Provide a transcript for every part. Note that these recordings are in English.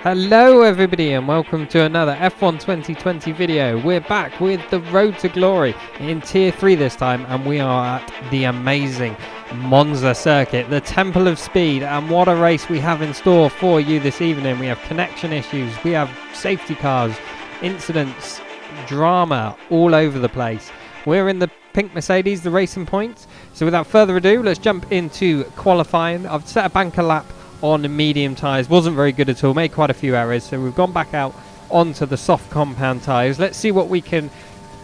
Hello everybody and welcome to another F1 2020 video. We're back with the Road to Glory in Tier 3 this time, and we are at the amazing Monza circuit, the Temple of Speed, and what a race we have in store for you this evening. We have connection issues, we have safety cars, incidents, drama all over the place. We're in the pink Mercedes, the Racing Point. So without further ado, let's jump into qualifying. I've set a banker lap on the medium tyres, wasn't very good at all, made quite a few errors, so we've gone back out onto the soft compound tyres. Let's see what we can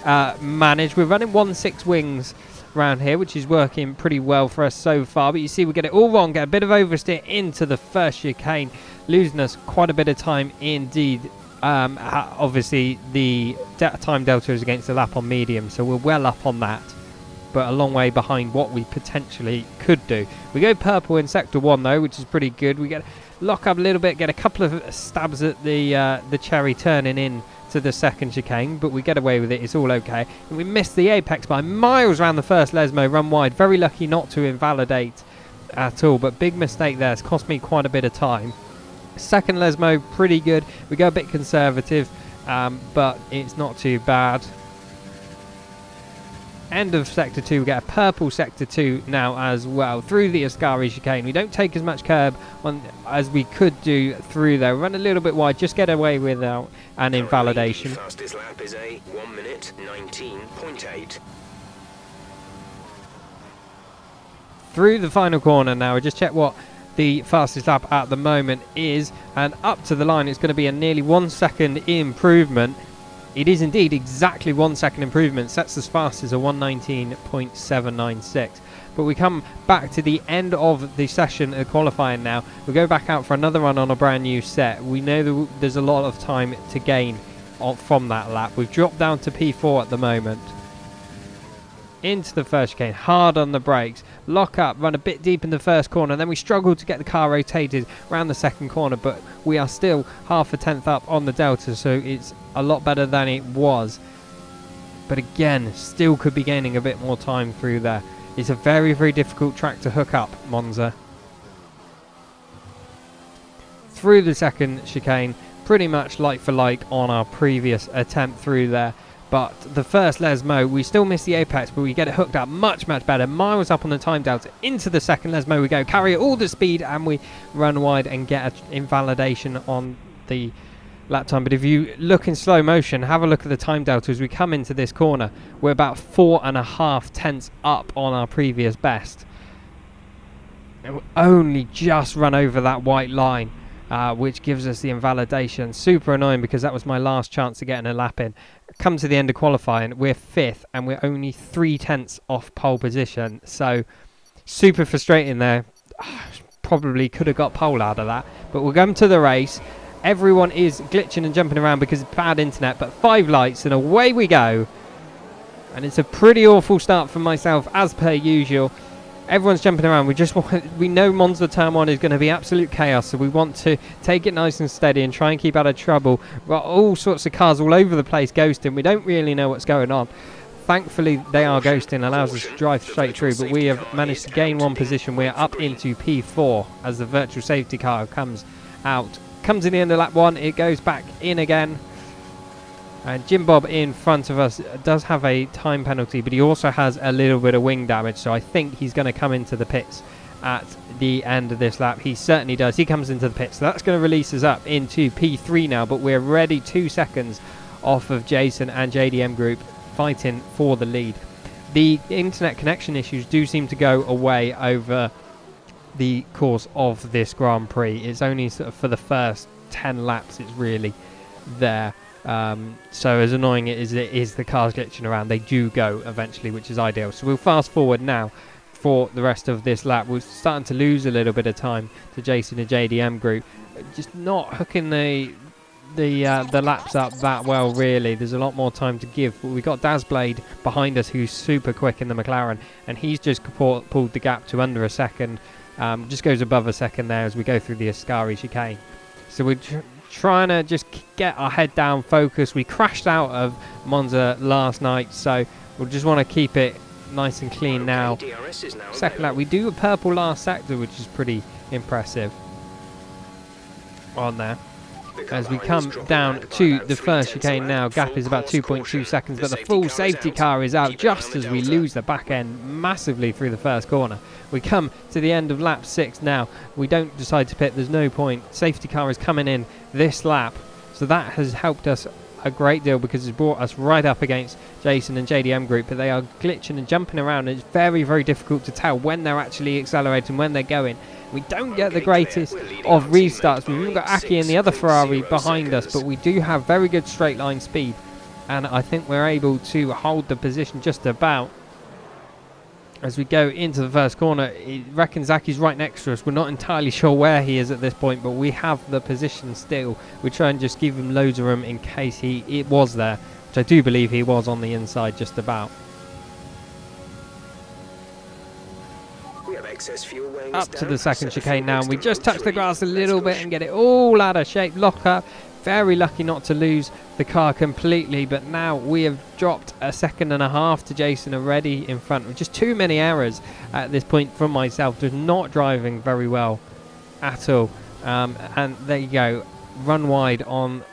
manage. We're running 1.6 wings around here, which is working pretty well for us so far, but you see we get it all wrong, get a bit of oversteer into the first chicane, losing us quite a bit of time indeed. Obviously the time delta is against the lap on medium, so we're well up on that, but a long way behind what we potentially could do. We go purple in sector 1 though, which is pretty good. We get lock up a little bit, get a couple of stabs at the cherry turning in to the second chicane, but we get away with it. It's all okay. And we missed the apex by miles around the first Lesmo, run wide. Very lucky not to invalidate at all, but big mistake there. It's cost me quite a bit of time. Second Lesmo, pretty good. We go a bit conservative, but it's not too bad. End of sector 2, we get a purple sector 2 now as well through the Ascari chicane. We don't take as much curb on as we could do through there. We run a little bit wide, just get away without an invalidation. Fastest lap is a 1 minute 19.8. Through the final corner now, we just check what the fastest lap at the moment is, and up to the line it's going to be a nearly 1 second improvement. It is indeed exactly 1 second improvement, sets as fast as a 1:19.796. But we come back to the end of the session of qualifying now. We go back out for another run on a brand new set. We know there's a lot of time to gain from that lap. We've dropped down to P4 at the moment. Into the first chicane, hard on the brakes, lock up, run a bit deep in the first corner, then we struggle to get the car rotated around the second corner, but we are still half a tenth up on the delta, so it's a lot better than it was. But again, still could be gaining a bit more time through there. It's a very, very difficult track to hook up, Monza. Through the second chicane, pretty much like for like on our previous attempt through there. But the first Lesmo, we still miss the apex, but we get it hooked up much, much better. Miles up on the time delta. Into the second Lesmo we go. Carry all the speed, and we run wide and get an invalidation on the lap time. But if you look in slow motion, have a look at the time delta as we come into this corner. We're about 4.5 tenths up on our previous best. And we only just run over that white line, which gives us the invalidation. Super annoying because that was my last chance to get a lap in. Come to the end of qualifying, we're 5th and we're only 3 tenths off pole position, so super frustrating there. Probably could have got pole out of that, but we'll come to the race. Everyone is glitching and jumping around because of bad internet, but 5 lights and away we go. And it's a pretty awful start for myself as per usual. Everyone's jumping around. We know Monza Turn 1 is going to be absolute chaos, so we want to take it nice and steady and try and keep out of trouble. We've got all sorts of cars all over the place ghosting. We don't really know what's going on. Thankfully, they are ghosting, allows us to drive straight through, but we have managed to gain 1 position. We're up into P4 as the virtual safety car comes out. Comes in the end of lap 1, it goes back in again. And Jim Bob in front of us does have a time penalty, but he also has a little bit of wing damage, so I think he's going to come into the pits at the end of this lap. He certainly does. He comes into the pits, so that's going to release us up into P3 now, but we're already 2 seconds off of Jason and JDM Group fighting for the lead. The internet connection issues do seem to go away over the course of this Grand Prix. It's only sort of for the first 10 laps it's really there. So as annoying as it is the cars glitching around, they do go eventually, which is ideal. So we'll fast forward now for the rest of this lap. We're starting to lose a little bit of time to Jason and JDM Group, just not hooking the laps up that well really. There's a lot more time to give, but we've got Dazblade behind us who's super quick in the McLaren, and he's just pulled the gap to under a second. Just goes above a second there as we go through the Ascari chicane. So we're trying to just get our head down, focus. We crashed out of Monza last night, so we'll just want to keep it nice and clean now. Second lap, we do a purple last sector, which is pretty impressive on there. as we come down to the first chicane now. Gap is about 2.2 seconds, but the full safety car is out just as we lose the back end massively through the first corner. We come to the end of lap 6 now. We don't decide to pit, there's no point. Safety car is coming in this lap, so that has helped us a great deal because it's brought us right up against Jason and JDM Group, but they are glitching and jumping around, and it's very, very difficult to tell when they're actually accelerating, when they're going. We don't get the greatest of restarts. We've got Aki and the other Ferrari behind us, but we do have very good straight line speed, and I think we're able to hold the position just about. As we go into the first corner, it reckons Aki's right next to us. We're not entirely sure where he is at this point, but we have the position still. We try and just give him loads of room in case it was there, which I do believe he was on the inside just about. We have excess fuel weighing Up to the second chicane now, and we just touch the grass a little bit and get it all out of shape. Lock up. Very lucky not to lose the car completely, but now we have dropped a second and a half to Jason already in front, with just too many errors at this point from myself. Just not driving very well at all. And there you go, run wide on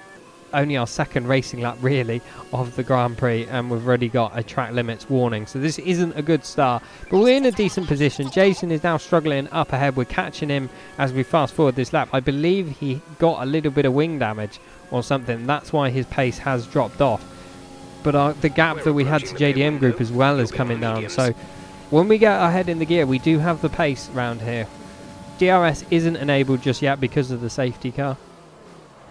only our second racing lap really of the Grand Prix, and we've already got a track limits warning, so this isn't a good start, but we're in a decent position. Jason is now struggling up ahead. We're catching him as we fast forward this lap. I believe he got a little bit of wing damage or something, that's why his pace has dropped off, but the gap that we had to JDM Group as well is coming down, so when we get ahead in the gear we do have the pace round here. DRS isn't enabled just yet because of the safety car,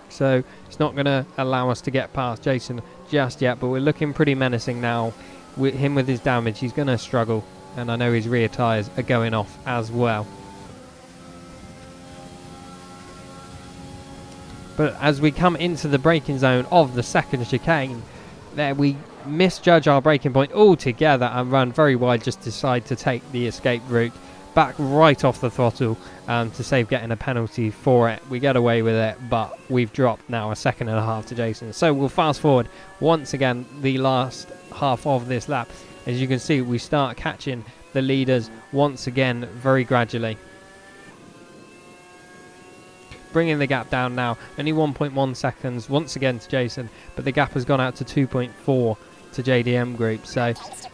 so it's not going to allow us to get past Jason just yet, but we're looking pretty menacing now. With him with his damage, he's going to struggle, and I know his rear tyres are going off as well. But as we come into the braking zone of the second chicane, there we misjudge our braking point altogether and run very wide, just decide to take the escape route back right off the throttle to save getting a penalty for it. We get away with it, but we've dropped now a second and a half to Jason. So we'll fast forward once again the last half of this lap. As you can see, we start catching the leaders once again very gradually, bringing the gap down now, only 1.1 seconds once again to Jason, but the gap has gone out to 2.4 to JDM Group. So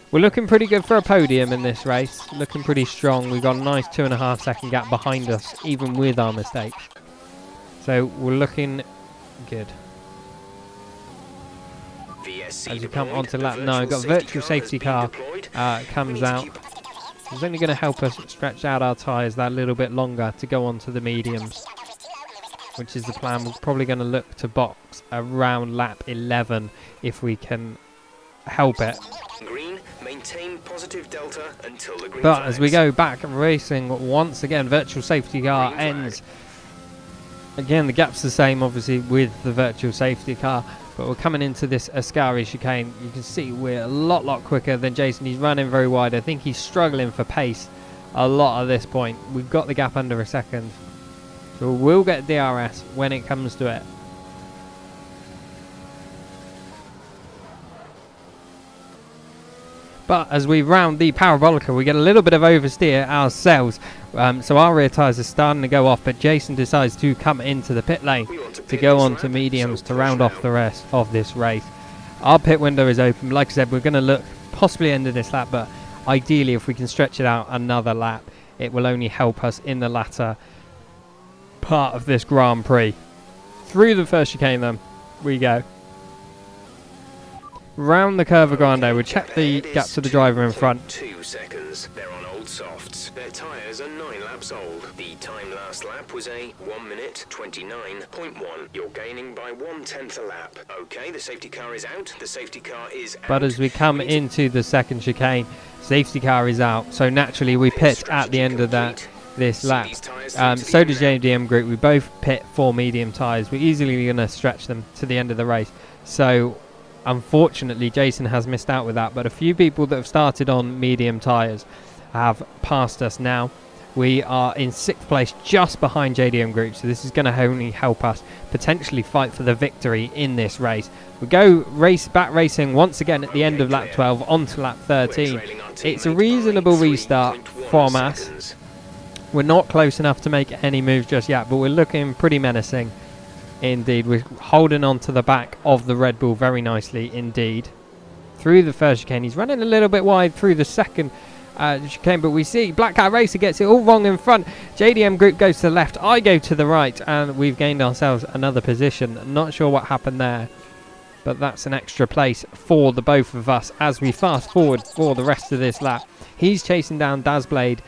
we're looking pretty good for a podium in this race, looking pretty strong. We've got a nice 2.5 second gap behind us, even with our mistakes. So we're looking good. As we come onto lap 9, we've got virtual safety car comes out. It's only going to help us stretch out our tyres that little bit longer to go onto the mediums, which is the plan. We're probably going to look to box around lap 11 if we can help it. Green, maintain positive delta until the green But flags. as we go back racing once again, virtual safety car ends. Again, the gap's the same obviously with the virtual safety car, but we're coming into this Ascari chicane. You can see we're a lot quicker than Jason. He's running very wide. I think he's struggling for pace a lot at this point. We've got the gap under a second, so we'll get DRS when it comes to it. But as we round the Parabolica, we get a little bit of oversteer ourselves. So our rear tyres are starting to go off, but Jason decides to come into the pit lane to go on to mediums to round off the rest of this race. Our pit window is open. Like I said, we're going to look possibly end of this lap, but ideally if we can stretch it out another lap, it will only help us in the latter part of this Grand Prix. Through the first chicane then we go. Round the Curva Grande, we'll check the gap to the driver in front. 2 seconds. They're on old softs. Their tyres are 9 laps old. The time last lap was a 1 minute 29.1. You're gaining by 1/10 a lap. Okay, the safety car is out. The safety car is out. But as we come into the second chicane, safety car is out. So naturally we pit at the end of this lap. So does JDM Group. We both pit for medium tyres. We're easily going to stretch them to the end of the race. So unfortunately Jason has missed out with that, but a few people that have started on medium tyres have passed us now. We are in 6th place just behind JDM Group, so this is going to only help us potentially fight for the victory in this race. We go back racing once again at the end of lap 12 onto lap 13. It's a reasonable restart from us. We're not close enough to make any moves just yet, but we're looking pretty menacing. indeed. We're holding on to the back of the Red Bull very nicely indeed. Through the first chicane, he's running a little bit wide through the second chicane, but we see Black Cat Racer gets it all wrong in front. JDM Group goes to the left, I go to the right, and we've gained ourselves another position. Not sure what happened there, but that's an extra place for the both of us as we fast forward for the rest of this lap. He's chasing down Dazblade,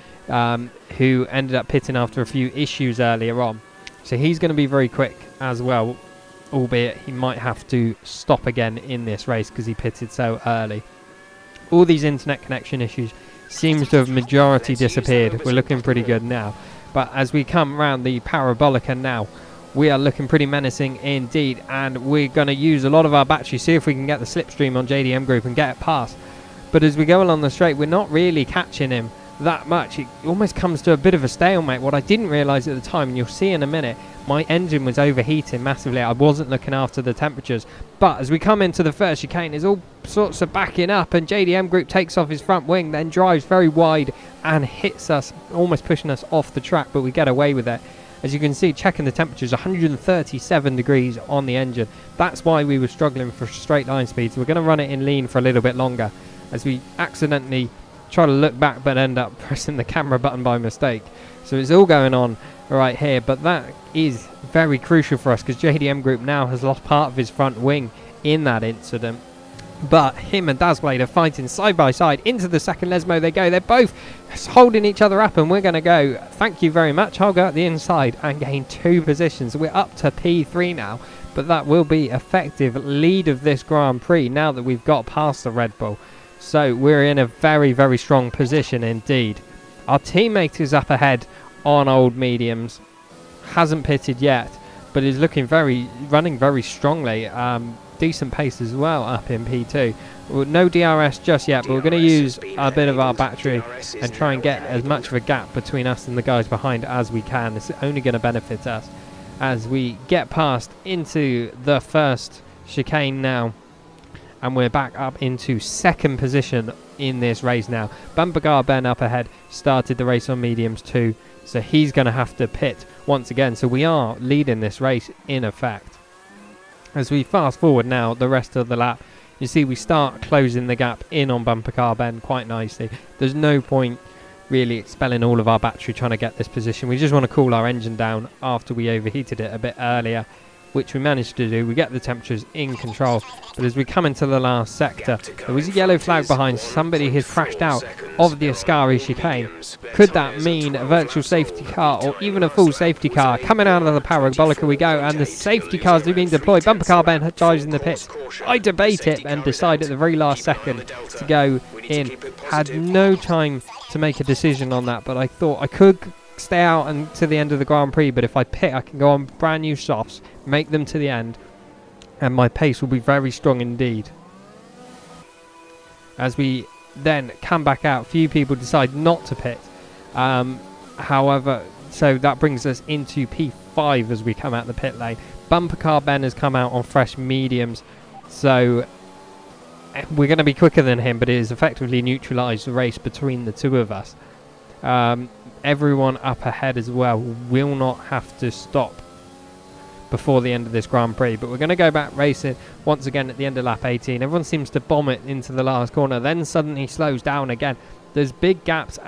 who ended up pitting after a few issues earlier on, so he's going to be very quick as well, albeit he might have to stop again in this race because he pitted so early. All these internet connection issues seems to have majority disappeared. We're looking pretty good now, but as we come around the Parabolica now, we are looking pretty menacing indeed, and we're going to use a lot of our battery, see if we can get the slipstream on JDM Group and get it past. But as we go along the straight, we're not really catching him that much. It almost comes to a bit of a stalemate. What I didn't realise at the time, and you'll see in a minute, my engine was overheating massively. I wasn't looking after the temperatures. But as we come into the first chicane, it's all sorts of backing up, and JDM Group takes off his front wing, then drives very wide and hits us, almost pushing us off the track, but we get away with it. As you can see, checking the temperatures, 137 degrees on the engine. That's why we were struggling for straight line speeds. We're going to run it in lean for a little bit longer, as we accidentally try to look back but end up pressing the camera button by mistake. So it's all going on right here, but that is very crucial for us because JDM Group now has lost part of his front wing in that incident. But him and Dazblade are fighting side by side into the second Lesmo they go. They're both holding each other up, and we're going to go, thank you very much, I'll go at the inside and gain 2 positions. We're up to P3 now, but that will be effective lead of this Grand Prix now that we've got past the Red Bull. So we're in a very, very strong position indeed. Our teammate is up ahead on old mediums. Hasn't pitted yet, but is looking running very strongly. Decent pace as well up in P2. No DRS just yet, but we're going to use a bit of our battery and try and get as much of a gap between us and the guys behind as we can. It's only going to benefit us as we get past into the first chicane now. And we're back up into second position in this race now. Bumper Car Ben up ahead started the race on mediums too, so he's going to have to pit once again. So we are leading this race in effect. As we fast forward now the rest of the lap, you see we start closing the gap in on Bumper Car Ben quite nicely. There's no point really expelling all of our battery trying to get this position. We just want to cool our engine down after we overheated it a bit earlier, which we managed to do. We get the temperatures in control, but as we come into the last sector, there was a yellow flag behind. Somebody has crashed out of the Ascari chicane. Could that mean a virtual safety car or even a full safety car? Coming out of the Parabolica we go, and the safety cars are being deployed. Bumper Car Ben drives in the pits. I debate it and decide at the very last second to go in. Had no time to make a decision on that, but I thought I could stay out until the end of the Grand Prix, but if I pit I can go on brand new softs, make them to the end, and my pace will be very strong indeed. As we then come back out, few people decide not to pit, however, so that brings us into P5 as we come out the pit lane. Bumper Car Ben has come out on fresh mediums, so we're going to be quicker than him, but it has effectively neutralised the race between the two of us. Everyone up ahead as well will not have to stop before the end of this Grand Prix, but we're going to go back racing once again at the end of lap 18. Everyone seems to bomb it into the last corner, then suddenly slows down again. There's big gaps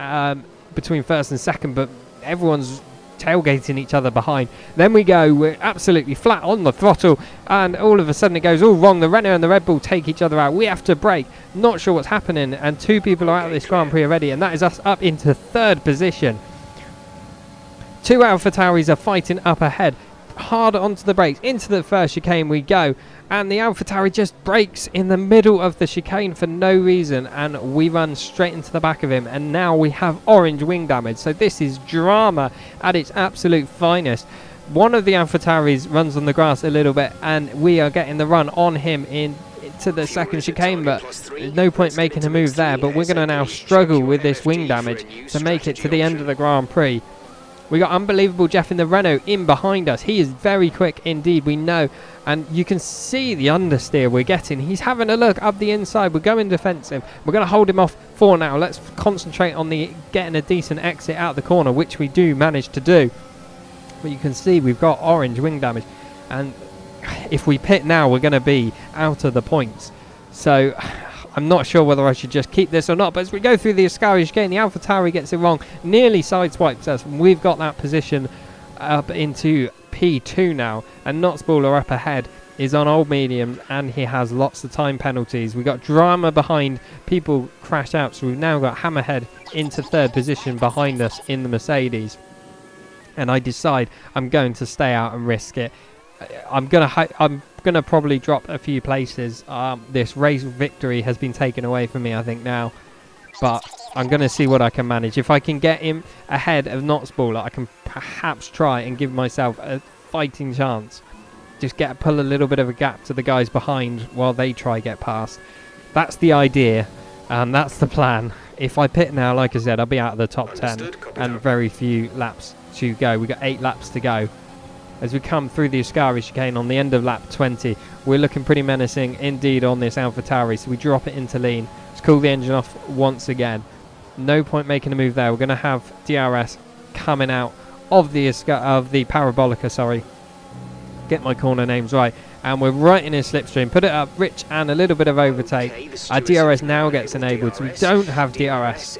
between first and second, but everyone's tailgating each other behind. Then we're absolutely flat on the throttle, and all of a sudden it goes all wrong. The Renault and the Red Bull take each other out. We have to brake. Not sure what's happening, and 2 people are out of this Grand Prix already, and that is us up into third position. 2 AlphaTauris are fighting up ahead. Hard onto the brakes. Into the first chicane we go, and the AlphaTauri just brakes in the middle of the chicane for no reason, and we run straight into the back of him, and now we have orange wing damage. So this is drama at its absolute finest. One of the AlphaTauris runs on the grass a little bit, and we are getting the run on him into the second chicane, but there's no point making a move there. But we're going to now struggle with this wing damage to make it to the end of the Grand Prix. We got Unbelievable Jeff in the Renault in behind us. He is very quick indeed, we know. And you can see the understeer we're getting. He's having a look up the inside. We're going defensive. We're going to hold him off for now. Let's concentrate on getting a decent exit out the corner, which we do manage to do. But you can see we've got orange wing damage. and if we pit now, we're going to be out of the points. So I'm not sure whether I should just keep this or not, but as we go through the Ascari chicane, the AlphaTauri gets it wrong, nearly sideswipes us, and we've got that position up into P2 now, and Notzballer up ahead is on old medium, and he has lots of time penalties. We've got drama behind, people crash out, so we've now got Hammerhead into third position behind us in the Mercedes, and I decide I'm going to stay out and risk it. I'm gonna probably drop a few places. This race victory has been taken away from me, I think, now, but I'm gonna see what I can manage. If I can get him ahead of Notzballer, I can perhaps try and give myself a fighting chance. Just pull a little bit of a gap to the guys behind while they try get past. That's the idea, and that's the plan. If I pit now, like I said, I'll be out of the top 10 and very few laps to go. We've got 8 laps to go. As we come through the Ascari chicane on the end of lap 20, we're looking pretty menacing indeed on this AlphaTauri, so we drop it into lean. Let's cool the engine off once again. No point making a move there. We're going to have DRS coming out of the Parabolica, sorry. Get my corner names right. And we're right in his slipstream. Put it up, Rich, and a little bit of overtake. Our DRS now gets enabled, so we don't have DRS,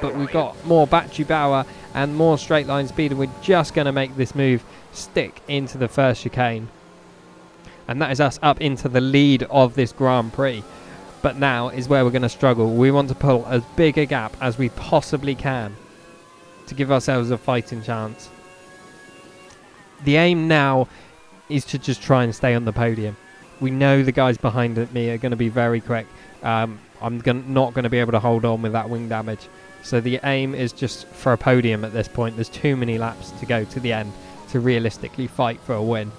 but we've got more battery power and more straight line speed, and we're just going to make this move stick into the first chicane. And that is us up into the lead of this Grand Prix. But now is where we're going to struggle. We want to pull as big a gap as we possibly can to give ourselves a fighting chance. The aim now is to just try and stay on the podium. We know the guys behind me are going to be very quick. I'm not going to be able to hold on with that wing damage. So the aim is just for a podium at this point. There's too many laps to go to the end to realistically fight for a win.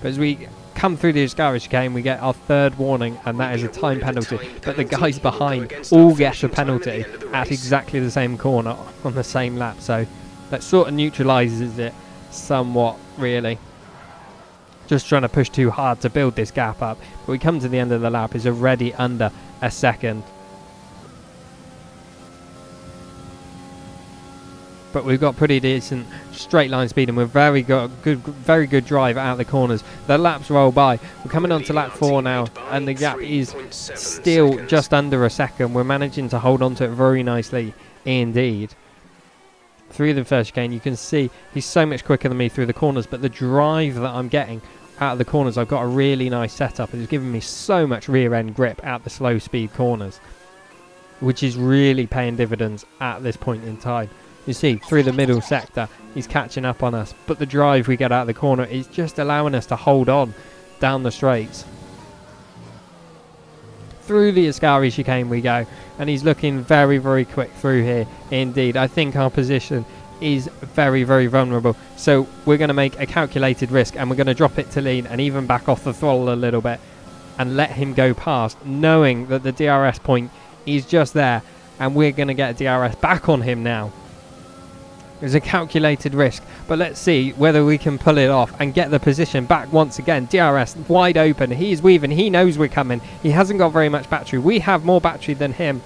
But as we come through the Ascari chicane, we get our third warning, and that is a time penalty. But the guys behind all get a penalty at exactly the same corner on the same lap. So that sort of neutralises it somewhat, really. Just trying to push too hard to build this gap up. But we come to the end of the lap, is already under a second. But we've got pretty decent straight line speed, and we're very good drive out of the corners. The laps roll by. We're coming on to lap 4 now, and the gap is still just under a second. We're managing to hold on to it very nicely indeed. Through the first chicane, you can see he's so much quicker than me through the corners, but the drive that I'm getting out of the corners, I've got a really nice setup. It's giving me so much rear end grip out the slow speed corners, which is really paying dividends at this point in time. You see, through the middle sector, he's catching up on us, but the drive we get out of the corner is just allowing us to hold on down the straights. Through the Ascari chicane we go, and he's looking very, very quick through here indeed. I think our position is very, very vulnerable, so we're going to make a calculated risk, and we're going to drop it to lean and even back off the throttle a little bit and let him go past, knowing that the DRS point is just there, and we're going to get a DRS back on him now. It's a calculated risk, but let's see whether we can pull it off and get the position back once again. DRS wide open, he's weaving, he knows we're coming, he hasn't got very much battery, we have more battery than him,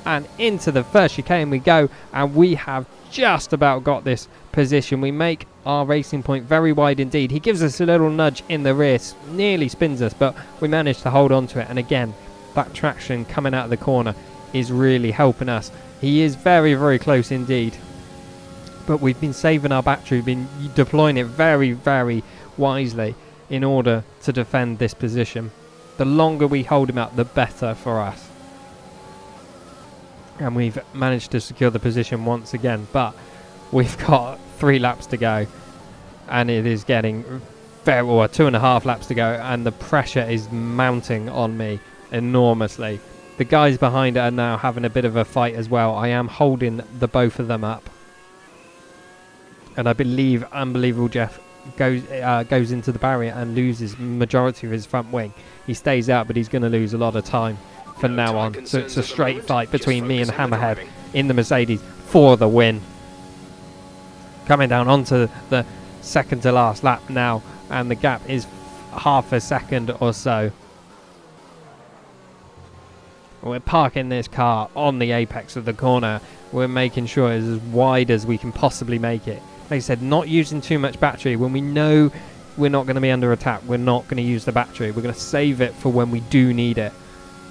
and into the first chicane we go, and we have just about got this position. We make our racing point very wide indeed. He gives us a little nudge in the rear, nearly spins us, but we managed to hold on to it, and again that traction coming out of the corner is really helping us. He is very, very close indeed. But we've been saving our battery, been deploying it very, very wisely in order to defend this position. The longer we hold him up, the better for us. And we've managed to secure the position once again, but we've got 3 laps to go, and it is getting very, or 2.5 laps to go, and the pressure is mounting on me enormously. The guys behind it are now having a bit of a fight as well. I am holding the both of them up. And I believe Unbelievable Jeff goes into the barrier and loses majority of his front wing. He stays out, but he's going to lose a lot of time from now on. So it's a straight fight between me and Hammerhead in the Mercedes for the win. Coming down onto the second to last lap now, and the gap is half a second or so. We're parking this car on the apex of the corner. We're making sure it's as wide as we can possibly make it. Like I said, not using too much battery when we know we're not going to be under attack. We're not going to use the battery. We're going to save it for when we do need it.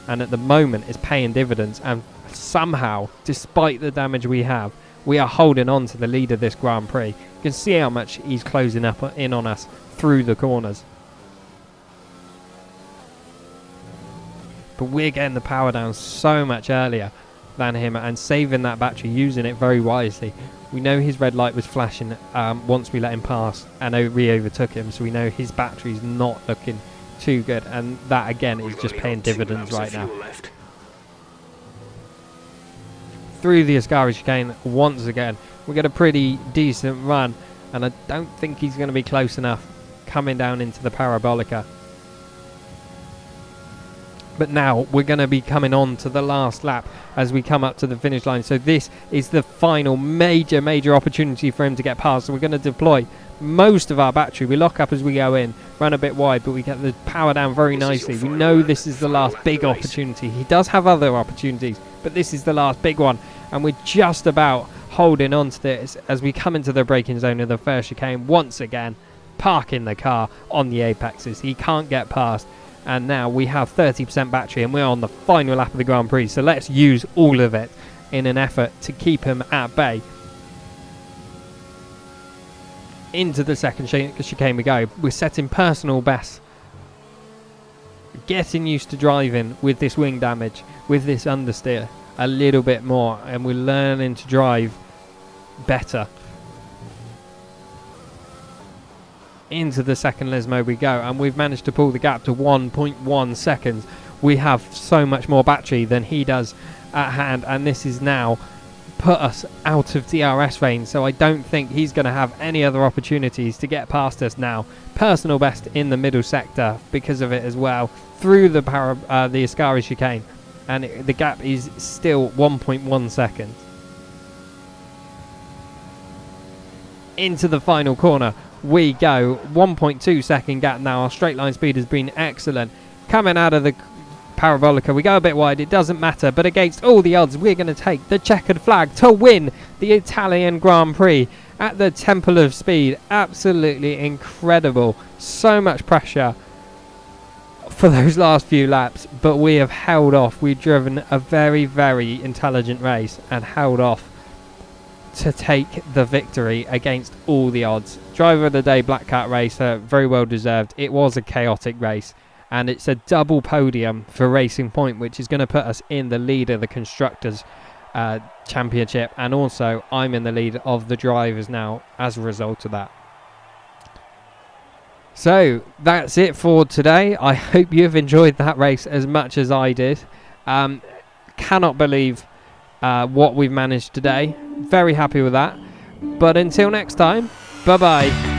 And at the moment, it's paying dividends. And somehow, despite the damage we have, we are holding on to the lead of this Grand Prix. You can see how much he's closing up in on us through the corners. But we're getting the power down so much earlier than him and saving that battery, using it very wisely. We know his red light was flashing once we let him pass and we overtook him, so we know his battery's not looking too good, and that again is just paying dividends right now. Through the Ascari chicane once again, we get a pretty decent run, and I don't think he's going to be close enough coming down into the Parabolica. But now we're going to be coming on to the last lap as we come up to the finish line. So this is the final major opportunity for him to get past. So we're going to deploy most of our battery. We lock up as we go in, run a bit wide, but we get the power down very nicely. We know this is the last big opportunity. He does have other opportunities, but this is the last big one. And we're just about holding on to this as we come into the braking zone of the first chicane once again, parking the car on the apexes. He can't get past. And now we have 30% battery and we're on the final lap of the Grand Prix. So let's use all of it in an effort to keep him at bay. Into the second chicane we go. We're setting personal best. Getting used to driving with this wing damage, with this understeer a little bit more. And we're learning to drive better. Into the second Lesmo we go, and we've managed to pull the gap to 1.1 seconds. We have so much more battery than he does at hand, and this is now put us out of DRS range, so I don't think he's going to have any other opportunities to get past us now. Personal best in the middle sector because of it as well, through the Ascari chicane, and the gap is still 1.1 seconds. Into the final corner we go. 1.2 second gap now. Our straight line speed has been excellent. Coming out of the Parabolica, we go a bit wide, it doesn't matter, but against all the odds we're going to take the checkered flag to win the Italian Grand Prix at the Temple of Speed. Absolutely incredible. So much pressure for those last few laps, but we have held off. We've driven a very intelligent race and held off to take the victory against all the odds. Driver of the day, Black Cat Racer, very well deserved. It was a chaotic race, and it's a double podium for Racing Point, which is going to put us in the lead of the Constructors' Championship, and also I'm in the lead of the drivers now as a result of that. So that's it for today. I hope you've enjoyed that race as much as I did. Cannot believe what we've managed today. Very happy with that. But until next time, bye bye.